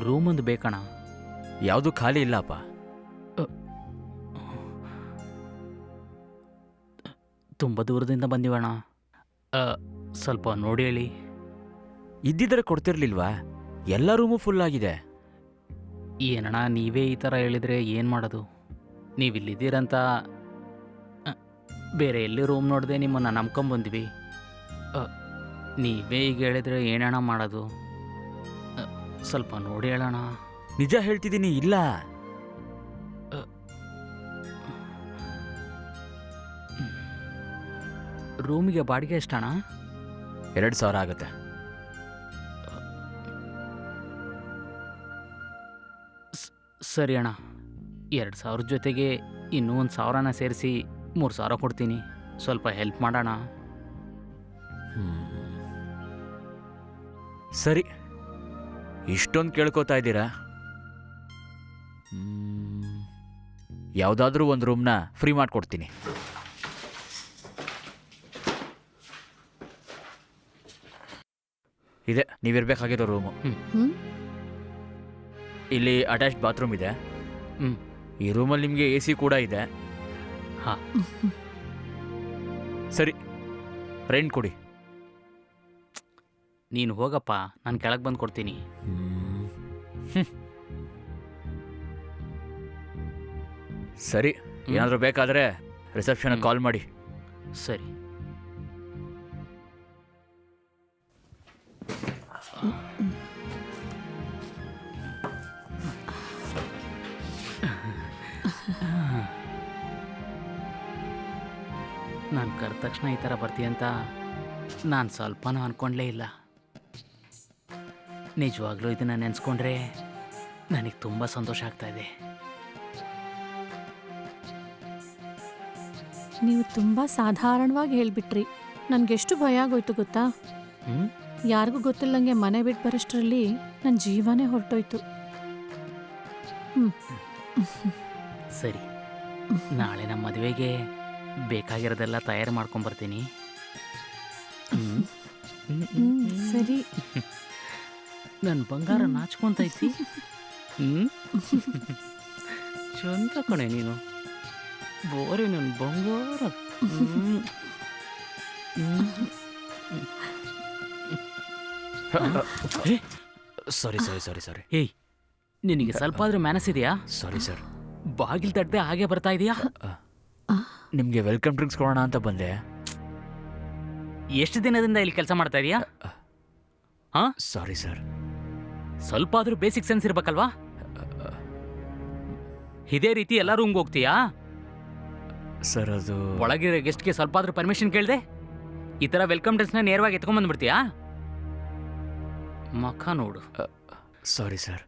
ರೂಮೊಂದು ಬೇಕಣ್ಣ. ಯಾವುದು ಖಾಲಿ ಇಲ್ಲಪ್ಪ. ತುಂಬ ದೂರದಿಂದ ಬಂದಿವಣ್ಣ. ಸ್ವಲ್ಪ ನೋಡಿ ಹೇಳಿ. ಇದ್ದಿದ್ರೆ ಕೊಡ್ತಿರ್ಲಿಲ್ವಾ? ಎಲ್ಲ ರೂಮು ಫುಲ್ ಆಗಿದೆ. ಏನಣ್ಣ ನೀವೇ ಈ ಥರ ಹೇಳಿದರೆ ಏನು ಮಾಡೋದು? ನೀವಿಲ್ಲಿದ್ದೀರಂತ ಬೇರೆ ಎಲ್ಲಿ ರೂಮ್ ನೋಡಿದೆ ನಿಮ್ಮನ್ನು ನಂಬ್ಕೊಂಬಂದ್ವಿ. ನೀವೇ ಈಗ ಹೇಳಿದರೆ ಏನಣ್ಣ ಮಾಡೋದು? ಸ್ವಲ್ಪ ನೋಡಿ ಹೇಳೋಣ. ನಿಜ ಹೇಳ್ತಿದ್ದೀನಿ, ಇಲ್ಲ. ರೂಮಿಗೆ ಬಾಡಿಗೆ ಎಷ್ಟಣ್ಣ? 2,000 ಆಗುತ್ತೆ. ಸರಿ ಅಣ್ಣ, 2,000 ಜೊತೆಗೆ ಇನ್ನೂ 1,000ನ ಸೇರಿಸಿ 3,000 ಕೊಡ್ತೀನಿ. ಸ್ವಲ್ಪ ಹೆಲ್ಪ್ ಮಾಡೋಣ. ಸರಿ, ಇಷ್ಟೊಂದು ಕೇಳ್ಕೊತಾ ಇದ್ದೀರಾ? ಯಾವುದಾದ್ರೂ ಒಂದು ರೂಮ್ನ ಫ್ರೀ ಮಾಡಿಕೊಡ್ತೀನಿ. ಇದೆ ನೀವಿರ್ಬೇಕಾಗಿರೋ ರೂಮು. ಇಲ್ಲಿ ಅಟ್ಯಾಚ್ಡ್ ಬಾತ್ರೂಮ್ ಇದೆ. ಈ ರೂಮಲ್ಲಿ ನಿಮಗೆ AC ಕೂಡ ಇದೆ. ಹಾಂ, ಸರಿ, ರೆಂಟ್ ಕೊಡಿ. ನೀನು ಹೋಗಪ್ಪ, ನಾನು ಕೆಳಗೆ ಬಂದು ಕೊಡ್ತೀನಿ. ಸರಿ, ಏನಾದರೂ ಬೇಕಾದರೆ ರಿಸೆಪ್ಷನ್ಗೆ ಕಾಲ್ ಮಾಡಿ. ಸರಿ. ನಾನು ಕರೆದ ತಕ್ಷಣ ಈ ಥರ ಬರ್ತೀಯಂತ ನಾನು ಸ್ವಲ್ಪನೂ ಅಂದ್ಕೊಂಡ್ಲೇ ಇಲ್ಲ. ನಿಜವಾಗ್ಲೂ ಇದನ್ನು ನೆನೆಸ್ಕೊಂಡ್ರೆ ನನಗೆ ತುಂಬ ಸಂತೋಷ ಆಗ್ತಾಯಿದೆ. ನೀವು ತುಂಬ ಸಾಧಾರಣವಾಗಿ ಹೇಳಿಬಿಟ್ರಿ. ನನಗೆಷ್ಟು ಭಯ ಆಗೋಯ್ತು ಗೊತ್ತಾ? ಯಾರಿಗೂ ಗೊತ್ತಿಲ್ಲಂಗೆ ಮನೆ ಬಿಟ್ಟು ಬರೋಷ್ಟರಲ್ಲಿ ನನ್ನ ಜೀವನೇ ಹೊರಟೋಯ್ತು. ಸರಿ, ನಾಳೆ ನಮ್ಮ ಮದುವೆಗೆ ಬೇಕಾಗಿರೋದೆಲ್ಲ ತಯಾರು ಮಾಡ್ಕೊಂಬರ್ತೀನಿ. ಸರಿ. ನನ್ನ ಬಂಗಾರ ನಾಚ್ಕೊಂತೈತಿ. ಚಂದ ಕಣೆ ನೀನು, ಬೋರೆ ನನ್ನ ಬಂಗಾರ. ಸಾರಿ ಸಾರಿ ಸಾರಿ ಸಾರಿ. ಏಯ್, ನಿನಗೆ ಸ್ವಲ್ಪ ಆದ್ರೂ ಮ್ಯಾನಸ್ ಇದೆಯಾ? Sorry sir. ಬಾಗಿಲು ತಟ್ಟದೆ ಹಾಗೆ ಬರ್ತಾ ಇದೆಯಾ? ನಿಮಗೆ ವೆಲ್ಕಮ್ ಡ್ರಿಂಕ್ಸ್ ಕೊಡೋಣ ಅಂತ ಬಂದೆ. ಎಷ್ಟು ದಿನದಿಂದ ಇಲ್ಲಿ ಕೆಲಸ ಮಾಡ್ತಾ ಇದೀಯಾ? ಹಾಂ, ಸಾರಿ ಸರ್. ಸ್ವಲ್ಪ ಆದ್ರೂ ಬೇಸಿಕ್ ಸೆನ್ಸ್ ಇರ್ಬೇಕಲ್ವಾ? ಇದೇ ರೀತಿ ಎಲ್ಲ ರೂಮ್ಗೆ ಹೋಗ್ತೀಯಾ? ಸರ್, ಅದು ಒಳಗಿರೋ ಗೆಸ್ಟ್ಗೆ ಸ್ವಲ್ಪ ಆದ್ರೂ ಪರ್ಮಿಷನ್ ಕೇಳಿದೆ ಈ ಥರ ವೆಲ್ಕಮ್ ಡ್ರಿಂಕ್ಸ್ನ ನೇರವಾಗಿ ಎತ್ಕೊಂಡ್ಬಂದ್ಬಿಡ್ತೀಯಾ? ಮಖ ನೋಡು. Sorry sir.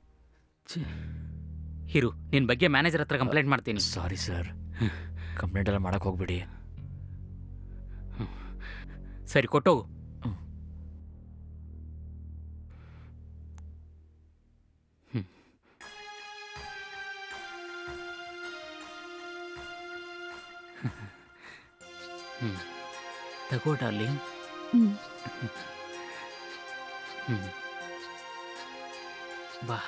ಹಿರು, ನಿನ್ನ ಬಗ್ಗೆ ಮ್ಯಾನೇಜರ್ ಹತ್ರ ಕಂಪ್ಲೇಂಟ್ ಮಾಡ್ತೀನಿ. Sorry sir. ಕಂಪ್ಲೇಂಟ್ ಎಲ್ಲ ಮಾಡಕ್ಕೆ ಹೋಗ್ಬಿಡಿ. ಸರಿ, ಕೊಟ್ಟೋಗು. ತಗೋ ಡಾರ್ಲಿಂಗ್. ಬಾ.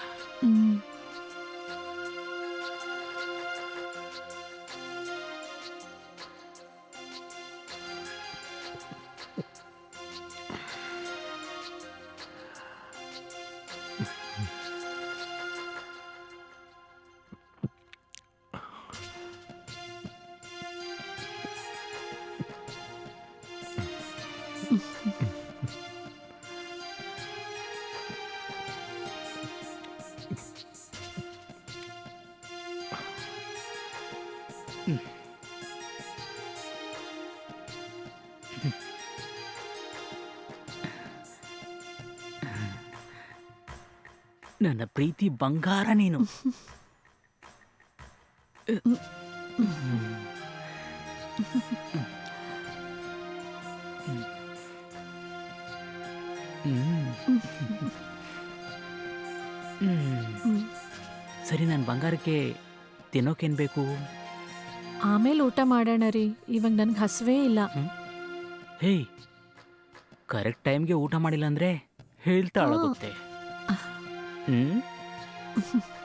ನನ್ನ ಪ್ರೀತಿ ಬಂಗಾರ ನೀನು. ಸರಿ, ನನ್ನ ಬಂಗಾರಕ್ಕೆ ತಿನ್ನೋಕೇನು ಬೇಕು? ಆಮೇಲೆ ಊಟ ಮಾಡೋಣ ರೀ, ಇವಾಗ ನನಗೆ ಹಸುವೇ ಇಲ್ಲ. ಹೇಯ್, ಕರೆಕ್ಟ್ ಟೈಮ್ಗೆ ಊಟ ಮಾಡಿಲ್ಲ ಅಂದರೆ ಹೇಳ್ತಾಳಾಗುತ್ತೆ.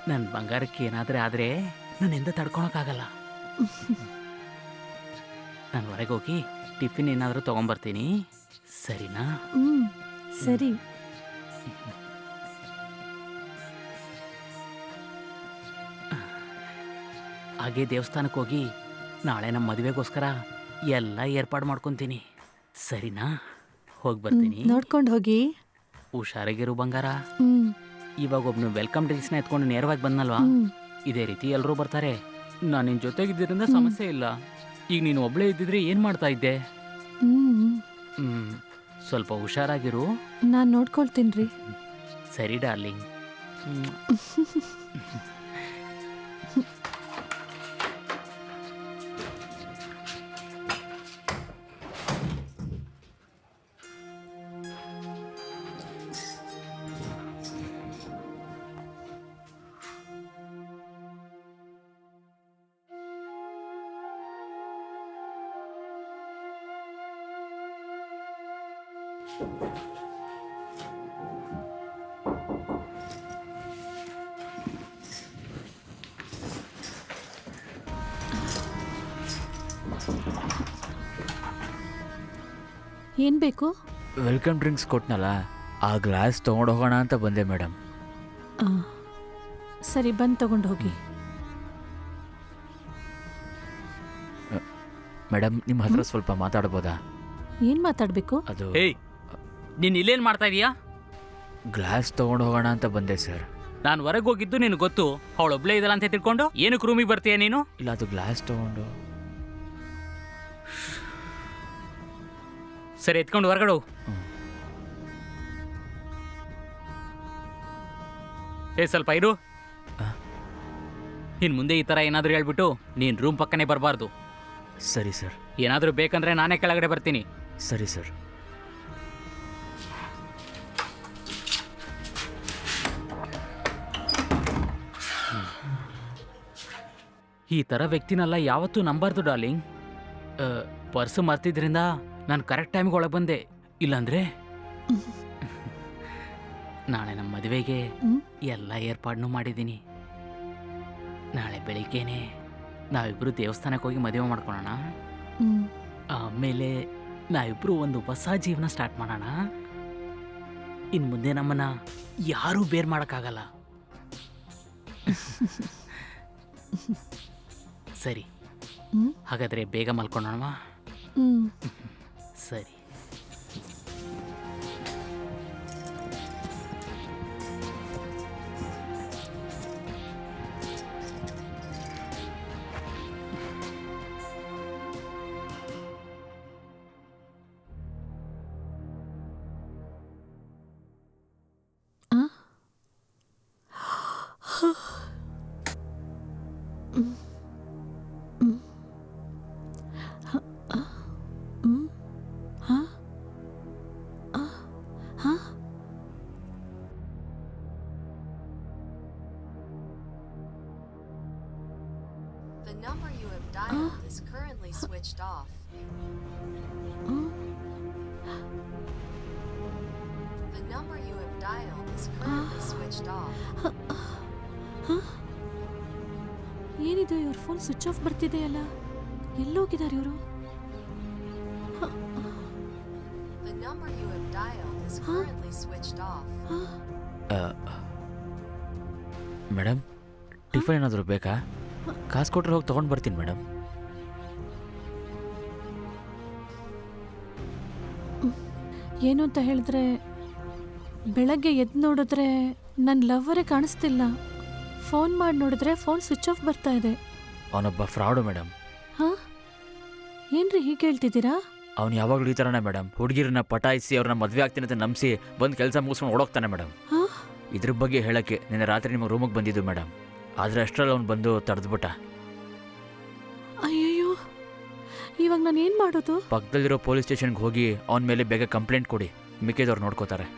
ನನ್ನ ಬಂಗಾರಕ್ಕೆ ಏನಾದರೂ ಆದರೆ ನನ್ನಿಂದ ತಡ್ಕೊಳಕ್ಕಾಗಲ್ಲ. ನಾನು ಹೊರಗೆ ಹೋಗಿ ಟಿಫಿನ್ ಏನಾದರೂ ತೊಗೊಂಬರ್ತೀನಿ, ಸರಿನಾ? ಸರಿ. ಹಾಗೆ ದೇವಸ್ಥಾನಕ್ಕೆ ಹೋಗಿ ನಾಳೆ ನಮ್ಮ ಮದುವೆಗೋಸ್ಕರ ಎಲ್ಲ ಏರ್ಪಾಡು ಮಾಡ್ಕೊತೀನಿ, ಸರಿನಾ? ಹೋಗಿ ಬರ್ತೀನಿ. ನೋಡ್ಕೊಂಡು ಹೋಗಿ. ಹುಷಾರಾಗಿರು ಬಂಗಾರ. ಹ್ಮ್ ಇವಾಗ ಒಬ್ನು ವೆಲ್ಕಮ್ ಡ್ರಿಂಕ್ಸ್ನ ಎತ್ಕೊಂಡು ನೇರವಾಗಿ ಬಂದಲ್ವಾ, ಇದೇ ರೀತಿ ಎಲ್ಲರೂ ಬರ್ತಾರೆ. ನಾನು ನಿನ್ನ ಜೊತೆಗಿದ್ದರಿಂದ ಸಮಸ್ಯೆ ಇಲ್ಲ. ಈಗ ನೀನು ಒಬ್ಳೇ ಇದ್ದಿದ್ರೆ ಏನು ಮಾಡ್ತಾ ಇದ್ದೆ? ಸ್ವಲ್ಪ ಹುಷಾರಾಗಿರು. ನಾನು ನೋಡ್ಕೊಳ್ತೀನಿ ರೀ. ಸರಿ ಡಾರ್ಲಿಂಗ್. ಏನ್ ಬೇಕು? ವೆಲ್ಕಮ್ ಡ್ರಿಂಕ್ಸ್ ಕೊಟ್ನಲ್ಲ, ಆ ಗ್ಲಾಸ್ ತೊಗೊಂಡು ಹೋಗೋಣ ಅಂತ ಬಂದೆ ಮೇಡಮ್. ಸರಿ, ಬಂದು ತಗೊಂಡು ಹೋಗಿ. ಮೇಡಮ್, ನಿಮ್ಮ ಹತ್ರ ಸ್ವಲ್ಪ ಮಾತಾಡ್ಬೋದಾ? ಏನ್ ಮಾತಾಡ್ಬೇಕು? ಅದು ಏಯ್, ನೀನು ಇಲ್ಲೇನು ಮಾಡ್ತಾ ಇದೀಯಾ? ಗ್ಲಾಸ್ ತೊಗೊಂಡು ಹೋಗೋಣ ಅಂತ ಬಂದೆ ಸರ್. ನಾನು ಹೊರಗೆ ಹೋಗಿದ್ದು ನಿನಗೆ ಗೊತ್ತು. ಅವಳೊಬ್ಳೇ ಇದಲ್ಲ ಅಂತ ತಿಳ್ಕೊಂಡು ಏನಕ್ಕೆ ರೂಮಿಗೆ ಬರ್ತೀಯ ನೀನು? ಇಲ್ಲ, ಅದು ಗ್ಲಾಸ್ ತೊಗೊಂಡು. ಸರಿ, ಎತ್ಕೊಂಡು ಹೊರಗಡೆ ಹೋಗು. ಸ್ವಲ್ಪ ಇರು. ಇನ್ನು ಮುಂದೆ ಈ ಥರ ಏನಾದರೂ ಹೇಳ್ಬಿಟ್ಟು ನೀನು ರೂಮ್ ಪಕ್ಕನೇ ಬರಬಾರ್ದು. ಸರಿ ಸರ್. ಏನಾದರೂ ಬೇಕಂದ್ರೆ ನಾನೇ ಕೆಳಗಡೆ ಬರ್ತೀನಿ. ಸರಿ ಸರ್. ಈ ಥರ ವ್ಯಕ್ತಿನೆಲ್ಲ ಯಾವತ್ತೂ ನಂಬಾರ್ದು ಡಾರ್ಲಿಂಗ್. ಪರ್ಸು ಮರ್ತಿದ್ರಿಂದ ನಾನು ಕರೆಕ್ಟ್ ಟೈಮಿಗೆ ಒಳಗೆ ಬಂದೆ. ಇಲ್ಲಾಂದ್ರೆ ನಾಳೆ ನಮ್ಮ ಮದುವೆಗೆ ಎಲ್ಲ ಏರ್ಪಾಡನ್ನೂ ಮಾಡಿದ್ದೀನಿ. ನಾಳೆ ಬೆಳಿಗ್ಗೆನೆ ನಾವಿಬ್ಬರು ದೇವಸ್ಥಾನಕ್ಕೆ ಹೋಗಿ ಮದುವೆ ಮಾಡ್ಕೊಳ್ಳೋಣ. ಆಮೇಲೆ ನಾವಿಬ್ಬರು ಒಂದು ಹೊಸ ಜೀವನ ಸ್ಟಾರ್ಟ್ ಮಾಡೋಣ. ಇನ್ನು ಮುಂದೆ ನಮ್ಮನ್ನ ಯಾರೂ ಬೇರ್ ಮಾಡೋಕ್ಕಾಗಲ್ಲ. ಸರಿ, ಹಾಗಾದರೆ ಬೇಗ ಮಲ್ಕೊಳ್ಳೋಣವಾ? ಸರಿ. The number you have dialed is currently switched off. The number you have dialed is currently switched off. ಏನಿದು, ಇವ್ರ ಫೋನ್ ಸ್ವಿಚ್ ಆಫ್ ಬರ್ತಿದೆಯಲ್ಲ? ಎಲ್ಲೋಗಿದ್ದಾರೆ ಇವರು? The number you have dialed is currently switched off. Madam, tiffin ಏನಾದರೂ ಬೇಕಾ? ಕಾಸು ಕೊಟ್ಟರೆ ಹೋಗಿ ತೊಗೊಂಡು ಬರ್ತೀನಿ ಮೇಡಮ್. ಏನು ಅಂತ ಹೇಳಿದ್ರೆ, ಬೆಳಗ್ಗೆ ಎದ್ದು ನೋಡಿದ್ರೆ ನನ್ನ ಲವ್ವರೇ ಕಾಣಿಸ್ತಿಲ್ಲ. ಫೋನ್ ಮಾಡಿ ನೋಡಿದ್ರೆ ಫೋನ್ ಸ್ವಿಚ್ ಆಫ್ ಬರ್ತಾ ಇದೆ. ಅವನೊಬ್ಬ ಫ್ರಾಡು ಮೇಡಮ್. ಹಾಂ, ಏನ್ರಿ ಹೀಗೆ ಹೇಳ್ತಿದ್ದೀರಾ? ಅವ್ನು ಯಾವಾಗಲೂ ಈ ಥರನೇ ಮೇಡಮ್. ಹುಡುಗಿರನ್ನ ಪಟಾಯಿಸಿ ಅವ್ರನ್ನ ಮದುವೆ ಆಗ್ತೀನಿ ಅಂತ ನಂಬಿಸಿ ಬಂದು ಕೆಲಸ ಮುಗಿಸ್ಕೊಂಡು ಓಡೋಗ್ತಾನೆ ಮೇಡಮ್. ಇದ್ರ ಬಗ್ಗೆ ಹೇಳೋಕ್ಕೆ ನಿನ್ನೆ ರಾತ್ರಿ ನಿಮ್ಮ ರೂಮಿಗೆ ಬಂದಿದ್ದು ಮೇಡಮ್. ಆದರೆ ಅಷ್ಟರಲ್ಲಿ ಅವ್ನು ಬಂದು ತಡೆದ್ಬಿಟ್ಟ. ಅಯ್ಯಯ್ಯೋ, ಇವಾಗ ನಾನು ಏನು ಮಾಡೋದು? ಪಕ್ಕದಲ್ಲಿರೋ ಪೊಲೀಸ್ ಸ್ಟೇಷನ್ಗೆ ಹೋಗಿ ಅವನ ಮೇಲೆ ಬೇಗ ಕಂಪ್ಲೇಂಟ್ ಕೊಡಿ. ಮಿಕ್ಕಿದವ್ರು ನೋಡ್ಕೋತಾರೆ.